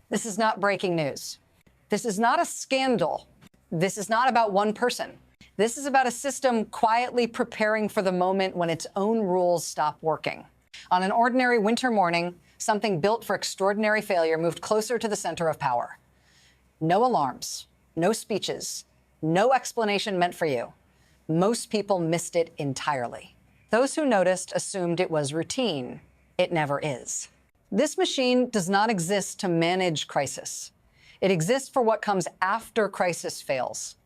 This is not breaking news. This is not a scandal. This is not about one person. This is about a system quietly preparing for the moment when its own rules stop working. On an ordinary winter morning, something built for extraordinary failure moved closer to the center of power. No alarms, no speeches, no explanation meant for you. Most people missed it entirely. Those who noticed assumed it was routine. It never is. This machine does not exist to manage crisis. It exists for what comes after crisis fails,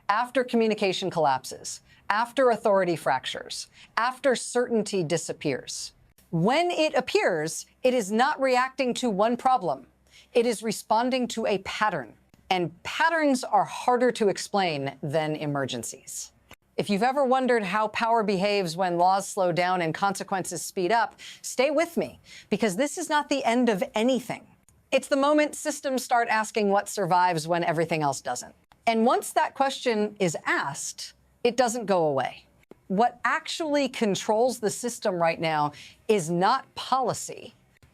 after communication collapses, after authority fractures, after certainty disappears. When it appears, it is not reacting to one problem. It is responding to a pattern. And patterns are harder to explain than emergencies. If you've ever wondered how power behaves when laws slow down and consequences speed up, stay with me, because this is not the end of anything. It's the moment systems start asking what survives when everything else doesn't. And once that question is asked, it doesn't go away. What actually controls the system right now is not policy,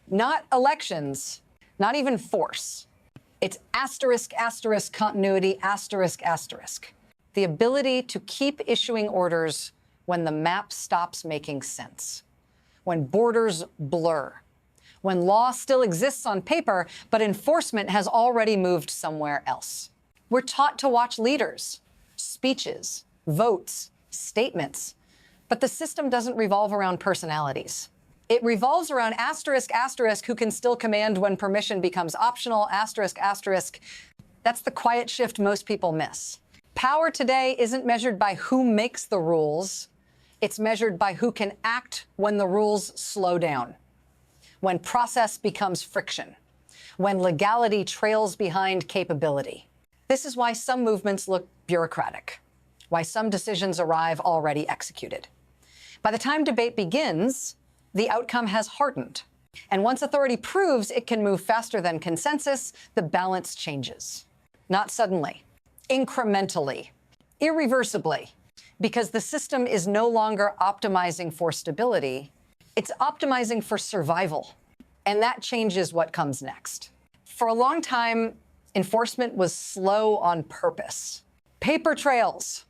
not elections, not even force. It's asterisk, asterisk, continuity, asterisk, asterisk. The ability to keep issuing orders when the map stops making sense, when borders blur, when law still exists on paper, but enforcement has already moved somewhere else. We're taught to watch leaders, speeches, votes, statements, but the system doesn't revolve around personalities. It revolves around asterisk, asterisk, who can still command when permission becomes optional, asterisk, asterisk. That's the quiet shift most people miss. Power today isn't measured by who makes the rules. It's measured by who can act when the rules slow down, when process becomes friction, when legality trails behind capability. This is why some movements look bureaucratic, why some decisions arrive already executed. By the time debate begins, the outcome has hardened. And once authority proves it can move faster than consensus, the balance changes. Not suddenly, incrementally, irreversibly, because the system is no longer optimizing for stability, it's optimizing for survival. And that changes what comes next. For a long time, enforcement was slow on purpose. Paper trails,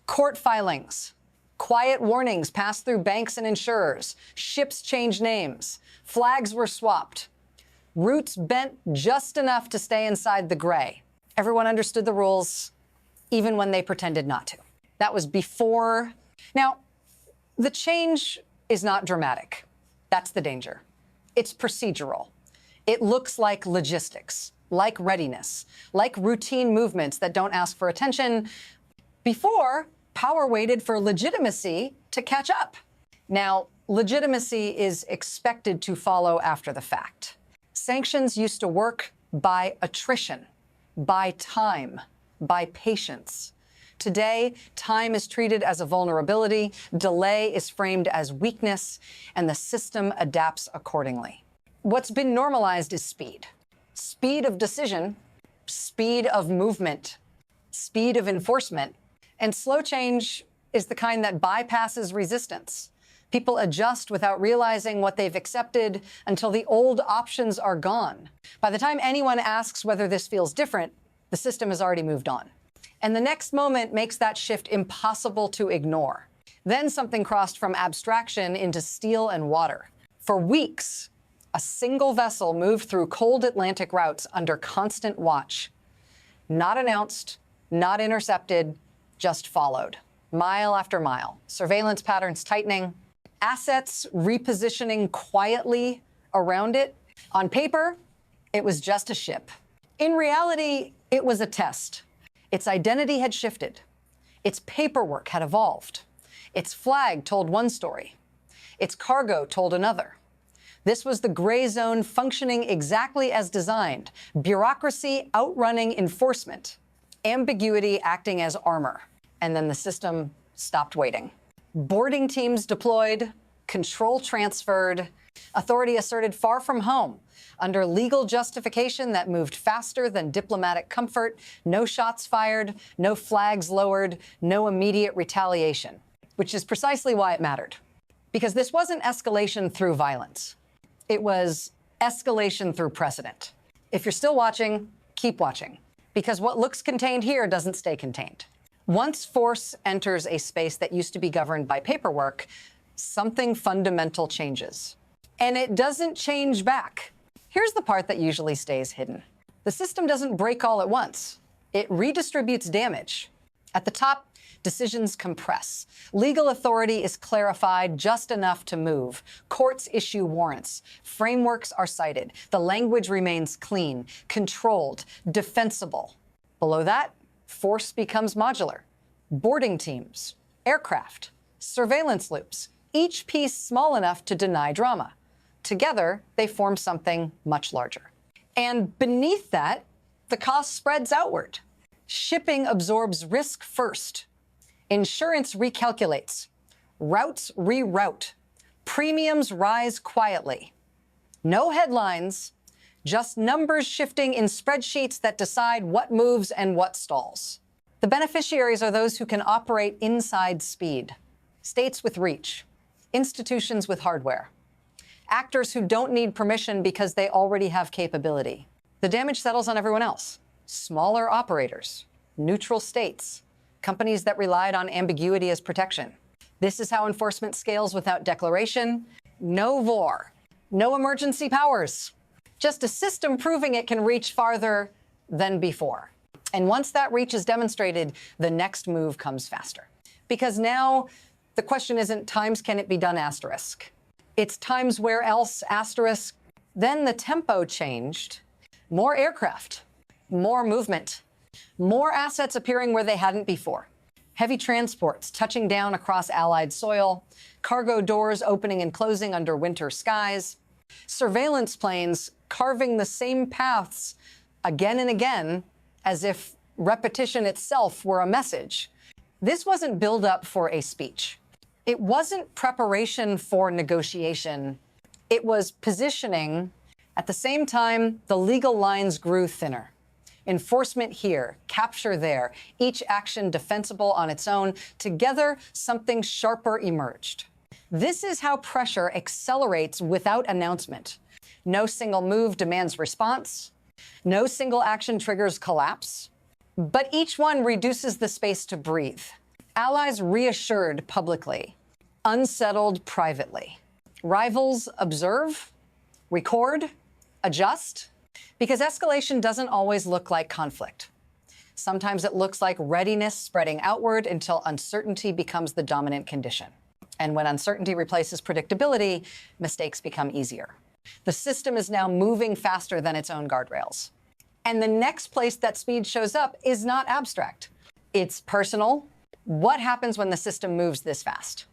court filings, quiet warnings passed through banks and insurers, ships changed names, flags were swapped, routes bent just enough to stay inside the gray. Everyone understood the rules, even when they pretended not to. That was before. Now, the change is not dramatic. That's the danger. It's procedural. It looks like logistics, like readiness, like routine movements that don't ask for attention. Before, power waited for legitimacy to catch up. Now, legitimacy is expected to follow after the fact. Sanctions used to work by attrition, by time, by patience. Today, time is treated as a vulnerability, delay is framed as weakness, and the system adapts accordingly. What's been normalized is speed. Speed of decision, speed of movement, speed of enforcement. And slow change is the kind that bypasses resistance. People adjust without realizing what they've accepted until the old options are gone. By the time anyone asks whether this feels different, the system has already moved on. And the next moment makes that shift impossible to ignore. Then something crossed from abstraction into steel and water. For weeks, a single vessel moved through cold Atlantic routes under constant watch. Not announced, not intercepted, just followed, mile after mile. Surveillance patterns tightening, assets repositioning quietly around it. On paper, it was just a ship. In reality, it was a test. Its identity had shifted. Its paperwork had evolved. Its flag told one story. Its cargo told another. This was the gray zone functioning exactly as designed, bureaucracy outrunning enforcement, ambiguity acting as armor. And then the system stopped waiting. Boarding teams deployed, control transferred, authority asserted far from home, under legal justification that moved faster than diplomatic comfort, no shots fired, no flags lowered, no immediate retaliation, which is precisely why it mattered. Because this wasn't escalation through violence. It was escalation through precedent. If you're still watching, keep watching, because what looks contained here doesn't stay contained. Once force enters a space that used to be governed by paperwork, something fundamental changes. And it doesn't change back. Here's the part that usually stays hidden. The system doesn't break all at once. It redistributes damage. At the top, decisions compress. Legal authority is clarified just enough to move. Courts issue warrants. Frameworks are cited. The language remains clean, controlled, defensible. Below that, force becomes modular. Boarding teams, aircraft, surveillance loops, each piece small enough to deny drama. Together, they form something much larger. And beneath that, the cost spreads outward. Shipping absorbs risk first. Insurance recalculates. Routes reroute. Premiums rise quietly. No headlines, just numbers shifting in spreadsheets that decide what moves and what stalls. The beneficiaries are those who can operate inside speed. States with reach. Institutions with hardware. Actors who don't need permission because they already have capability. The damage settles on everyone else. Smaller operators, neutral states, companies that relied on ambiguity as protection. This is how enforcement scales without declaration. No VOR, no emergency powers. Just a system proving it can reach farther than before. And once that reach is demonstrated, the next move comes faster. Because now the question isn't times can it be done asterisk. It's times where else asterisk. Then the tempo changed. More aircraft, more movement, more assets appearing where they hadn't before. Heavy transports touching down across Allied soil, cargo doors opening and closing under winter skies, surveillance planes carving the same paths again and again as if repetition itself were a message. This wasn't build-up for a speech. It wasn't preparation for negotiation. It was positioning. At the same time, the legal lines grew thinner. Enforcement here, capture there, each action defensible on its own. Together, something sharper emerged. This is how pressure accelerates without announcement. No single move demands response. No single action triggers collapse. But each one reduces the space to breathe. Allies reassured publicly, unsettled privately. Rivals observe, record, adjust, because escalation doesn't always look like conflict. Sometimes it looks like readiness spreading outward until uncertainty becomes the dominant condition. And when uncertainty replaces predictability, mistakes become easier. The system is now moving faster than its own guardrails. And the next place that speed shows up is not abstract. It's personal. What happens when the system moves this fast?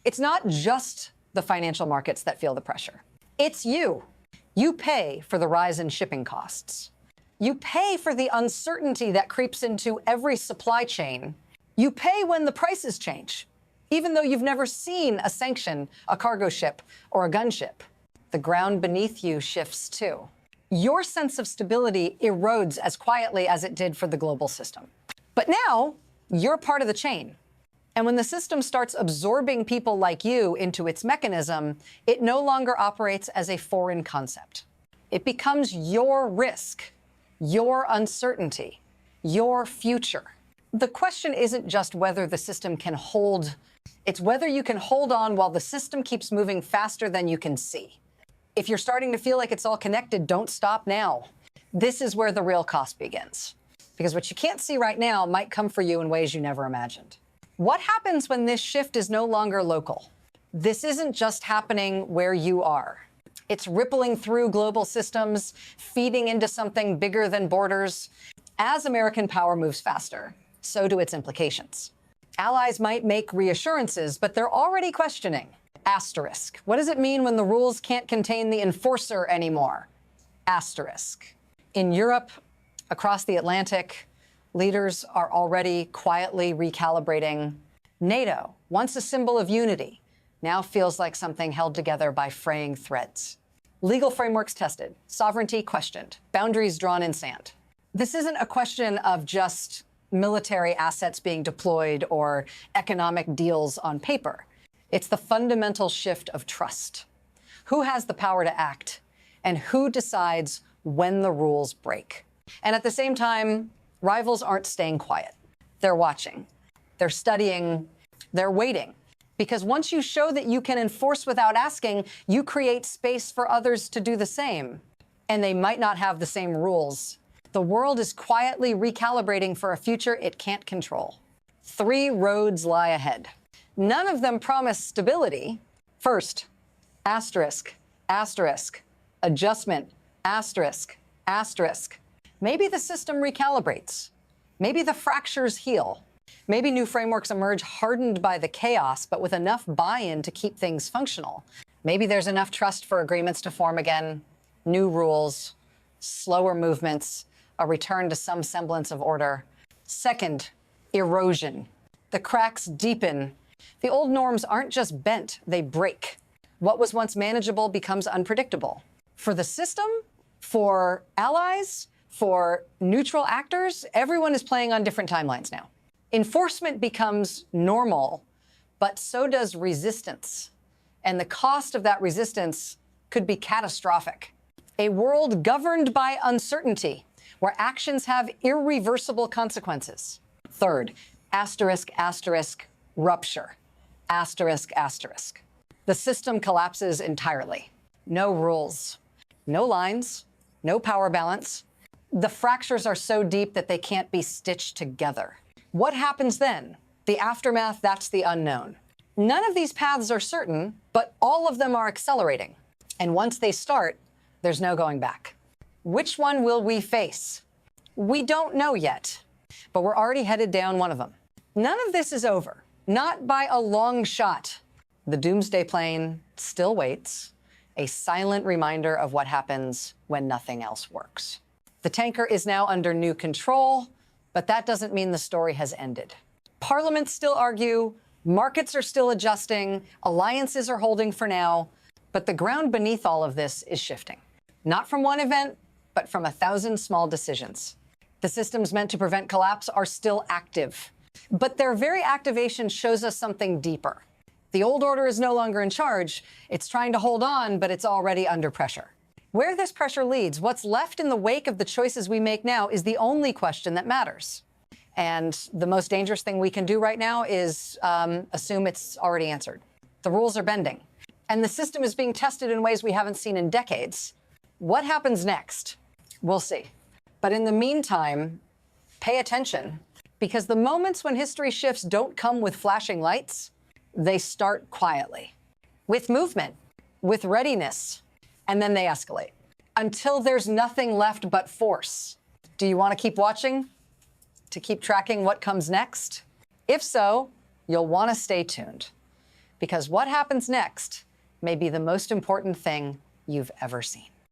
It's not just the financial markets that feel the pressure. It's you. You pay for the rise in shipping costs. You pay for the uncertainty that creeps into every supply chain. You pay when the prices change, even though you've never seen a sanction, a cargo ship, or a gunship. The ground beneath you shifts too. Your sense of stability erodes as quietly as it did for the global system. But now, you're part of the chain. And when the system starts absorbing people like you into its mechanism, it no longer operates as a foreign concept. It becomes your risk, your uncertainty, your future. The question isn't just whether the system can hold, it's whether you can hold on while the system keeps moving faster than you can see. If you're starting to feel like it's all connected, don't stop now. This is where the real cost begins. Because what you can't see right now might come for you in ways you never imagined. What happens when this shift is no longer local? This isn't just happening where you are. It's rippling through global systems, feeding into something bigger than borders. As American power moves faster, so do its implications. Allies might make reassurances, but they're already questioning. Asterisk. What does it mean when the rules can't contain the enforcer anymore? Asterisk. In Europe, across the Atlantic, leaders are already quietly recalibrating. NATO, once a symbol of unity, now feels like something held together by fraying threads. Legal frameworks tested, sovereignty questioned, boundaries drawn in sand. This isn't a question of just military assets being deployed or economic deals on paper. It's the fundamental shift of trust. Who has the power to act, and who decides when the rules break. And at the same time, rivals aren't staying quiet. They're watching, they're studying, they're waiting. Because once you show that you can enforce without asking, you create space for others to do the same. And they might not have the same rules. The world is quietly recalibrating for a future it can't control. 3 roads lie ahead. None of them promise stability. First, asterisk, asterisk, adjustment, asterisk, asterisk. Maybe the system recalibrates. Maybe the fractures heal. Maybe new frameworks emerge hardened by the chaos, but with enough buy-in to keep things functional. Maybe there's enough trust for agreements to form again, new rules, slower movements, a return to some semblance of order. Second, erosion. The cracks deepen. The old norms aren't just bent, they break. What was once manageable becomes unpredictable. For the system, for allies, for neutral actors, everyone is playing on different timelines now. Enforcement becomes normal, but so does resistance. And the cost of that resistance could be catastrophic. A world governed by uncertainty, where actions have irreversible consequences. Third, asterisk, asterisk, rupture. Asterisk, asterisk. The system collapses entirely. No rules, no lines, no power balance. The fractures are so deep that they can't be stitched together. What happens then? The aftermath, that's the unknown. None of these paths are certain, but all of them are accelerating. And once they start, there's no going back. Which one will we face? We don't know yet, but we're already headed down one of them. None of this is over, not by a long shot. The doomsday plane still waits, a silent reminder of what happens when nothing else works. The tanker is now under new control, but that doesn't mean the story has ended. Parliaments still argue, markets are still adjusting, alliances are holding for now, but the ground beneath all of this is shifting. Not from one event, but from 1,000 small decisions. The systems meant to prevent collapse are still active, but their very activation shows us something deeper. The old order is no longer in charge. It's trying to hold on, but it's already under pressure. Where this pressure leads, what's left in the wake of the choices we make now is the only question that matters. And the most dangerous thing we can do right now is assume it's already answered. The rules are bending, and the system is being tested in ways we haven't seen in decades. What happens next? We'll see. But in the meantime, pay attention, because the moments when history shifts don't come with flashing lights. They start quietly, with movement, with readiness, and then they escalate until there's nothing left but force. Do you want to keep watching to keep tracking what comes next? If so, you'll want to stay tuned, because what happens next may be the most important thing you've ever seen.